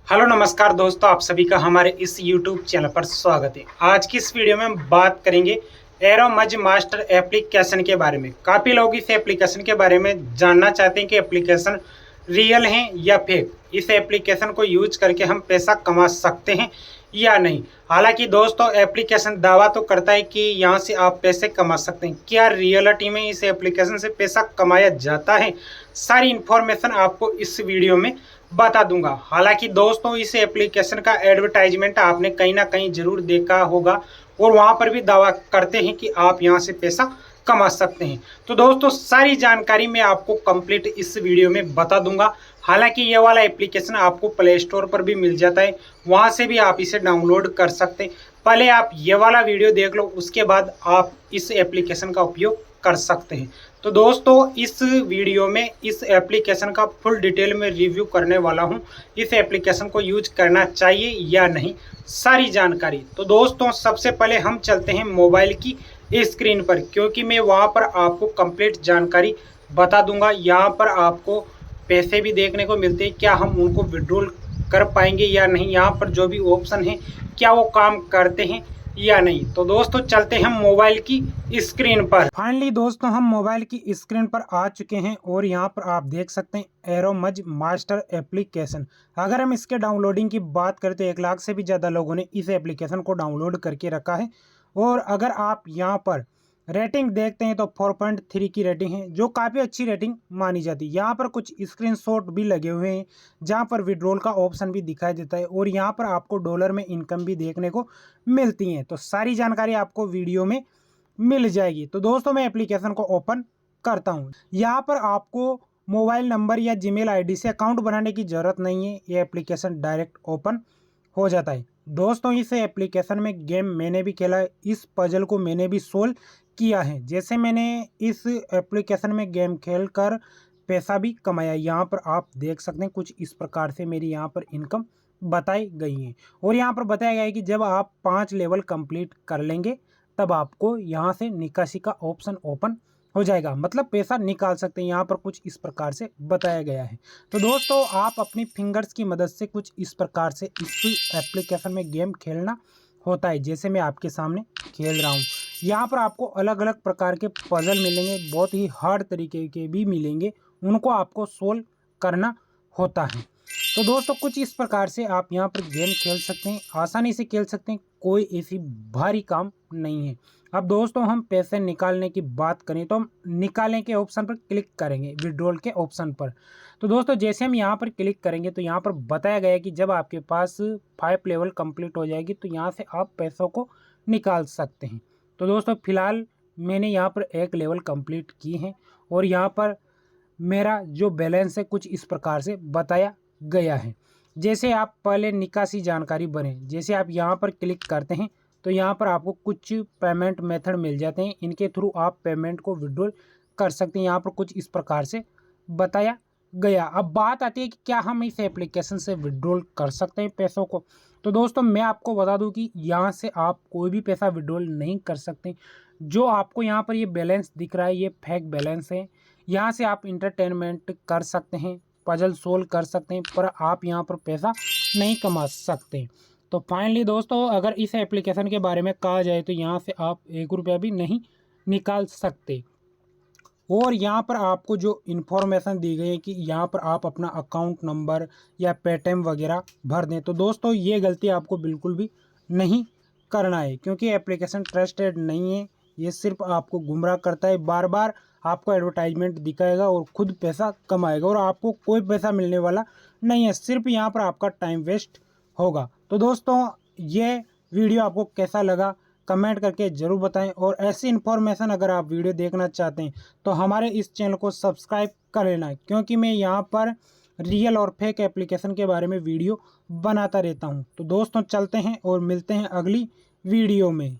Hello नमस्कार दोस्तों, आप सभी का हमारे इस YouTube चैनल पर स्वागत है। आज की इस वीडियो में हम बात करेंगे एरोमज मास्टर एप्लीकेशन के बारे में। काफ़ी लोग इस एप्लीकेशन के बारे में जानना चाहते हैं कि एप्लीकेशन रियल है या फेक। इस एप्लीकेशन को यूज करके हम पैसा कमा सकते हैं या नहीं। हालांकि दोस्तों, एप्लीकेशन दावा तो करता है कि यहाँ से आप पैसे कमा सकते हैं। क्या रियलिटी में इस एप्लीकेशन से पैसा कमाया जाता है? सारी इन्फॉर्मेशन आपको इस वीडियो में बता दूंगा। हालांकि दोस्तों, इस एप्लीकेशन का एडवर्टाइजमेंट आपने कहीं ना कहीं जरूर देखा होगा और वहां पर भी दावा करते हैं कि आप यहां से पैसा कमा सकते हैं। तो दोस्तों, सारी जानकारी मैं आपको कंप्लीट इस वीडियो में बता दूंगा। हालांकि ये वाला एप्लीकेशन आपको प्ले स्टोर पर भी मिल जाता है, वहां से भी आप इसे डाउनलोड कर सकते हैं। पहले आप ये वाला वीडियो देख लो, उसके बाद आप इस एप्लीकेशन का उपयोग कर सकते हैं। तो दोस्तों, इस वीडियो में इस एप्लीकेशन का फुल डिटेल में रिव्यू करने वाला हूं। इस एप्लीकेशन को यूज करना चाहिए या नहीं, सारी जानकारी। तो दोस्तों, सबसे पहले हम चलते हैं मोबाइल की स्क्रीन पर, क्योंकि मैं वहां पर आपको कंप्लीट जानकारी बता दूंगा। यहाँ पर आपको पैसे भी देखने को मिलते हैं, क्या हम उनको विड्रॉल कर पाएंगे या नहीं। यहाँ पर जो भी ऑप्शन है, क्या वो काम करते हैं या नहीं। तो दोस्तों, चलते हैं मोबाइल की स्क्रीन पर। फाइनली दोस्तों, हम मोबाइल की स्क्रीन पर आ चुके हैं और यहाँ पर आप देख सकते हैं एरोमज मास्टर एप्लीकेशन। अगर हम इसके डाउनलोडिंग की बात करें तो 1 लाख से भी ज़्यादा लोगों ने इस एप्लीकेशन को डाउनलोड करके रखा है। और अगर आप यहाँ पर रेटिंग देखते हैं तो 4.3 की रेटिंग है, जो काफ़ी अच्छी रेटिंग मानी जाती है। यहाँ पर कुछ स्क्रीनशॉट भी लगे हुए हैं, जहाँ पर विड्रॉल का ऑप्शन भी दिखाई देता है और यहाँ पर आपको डॉलर में इनकम भी देखने को मिलती हैं। तो सारी जानकारी आपको वीडियो में मिल जाएगी। तो दोस्तों, मैं एप्लीकेशन को ओपन करता हूँ। यहाँ पर आपको मोबाइल नंबर या जीमेल आईडी से अकाउंट बनाने की ज़रूरत नहीं है, ये एप्लीकेशन डायरेक्ट ओपन हो जाता है। दोस्तों, इस एप्लीकेशन में गेम मैंने भी खेला है, इस पजल को मैंने भी सोल्व किया है। जैसे मैंने इस एप्लीकेशन में गेम खेल कर पैसा भी कमाया। यहाँ पर आप देख सकते हैं कुछ इस प्रकार से मेरी यहाँ पर इनकम बताई गई है। और यहाँ पर बताया गया है कि जब आप 5 लेवल कंप्लीट कर लेंगे तब आपको यहाँ से निकासी का ऑप्शन ओपन हो जाएगा, मतलब पैसा निकाल सकते हैं। यहाँ पर कुछ इस प्रकार से बताया गया है। तो दोस्तों, आप अपनी फिंगर्स की मदद से कुछ इस प्रकार से इस एप्लीकेशन में गेम खेलना होता है, जैसे मैं आपके सामने खेल रहा हूँ। यहाँ पर आपको अलग अलग प्रकार के पजल मिलेंगे, बहुत ही हार्ड तरीके के भी मिलेंगे, उनको आपको सोल्व करना होता है। तो दोस्तों, कुछ इस प्रकार से आप यहाँ पर गेम खेल सकते हैं, आसानी से खेल सकते हैं, कोई ऐसी भारी काम नहीं है। अब दोस्तों, हम पैसे निकालने की बात करें तो हम निकालने के ऑप्शन पर क्लिक करेंगे, विड्रॉल के ऑप्शन पर। तो दोस्तों, जैसे हम यहाँ पर क्लिक करेंगे तो यहाँ पर बताया गया है कि जब आपके पास 5 लेवल कंप्लीट हो जाएगी तो यहाँ से आप पैसों को निकाल सकते हैं। तो दोस्तों, फिलहाल मैंने यहाँ पर 1 लेवल कंप्लीट की है और यहाँ पर मेरा जो बैलेंस है कुछ इस प्रकार से बताया गया है। जैसे आप पहले निकासी जानकारी बने, जैसे आप यहाँ पर क्लिक करते हैं तो यहाँ पर आपको कुछ पेमेंट मेथड मिल जाते हैं, इनके थ्रू आप पेमेंट को विड्रॉल कर सकते हैं। यहाँ पर कुछ इस प्रकार से बताया गया। अब बात आती है कि क्या हम इस एप्लीकेशन से विड्रॉल कर सकते हैं पैसों को। तो दोस्तों, मैं आपको बता दूं कि यहाँ से आप कोई भी पैसा विड्रॉल नहीं कर सकते। जो आपको यहाँ पर ये बैलेंस दिख रहा है, ये फेक बैलेंस है। यहाँ से आप इंटरटेनमेंट कर सकते हैं, पजल सोल्व कर सकते हैं, पर आप यहाँ पर पैसा नहीं कमा सकते। तो फाइनली दोस्तों, अगर इस एप्लीकेशन के बारे में कहा जाए तो यहाँ से आप 1 रुपया भी नहीं निकाल सकते। और यहाँ पर आपको जो इन्फॉर्मेशन दी गई है कि यहाँ पर आप अपना अकाउंट नंबर या पेटीएम वगैरह भर दें, तो दोस्तों ये गलती आपको बिल्कुल भी नहीं करना है, क्योंकि एप्लीकेशन ट्रस्टेड नहीं है। ये सिर्फ आपको गुमराह करता है, बार बार आपको एडवर्टाइजमेंट दिखाएगा और खुद पैसा कमाएगा और आपको कोई पैसा मिलने वाला नहीं है, सिर्फ यहाँ पर आपका टाइम वेस्ट होगा। तो दोस्तों, ये वीडियो आपको कैसा लगा कमेंट करके ज़रूर बताएं। और ऐसी इन्फॉर्मेशन अगर आप वीडियो देखना चाहते हैं तो हमारे इस चैनल को सब्सक्राइब कर लेना, क्योंकि मैं यहाँ पर रियल और फेक एप्लीकेशन के बारे में वीडियो बनाता रहता हूँ। तो दोस्तों, चलते हैं और मिलते हैं अगली वीडियो में।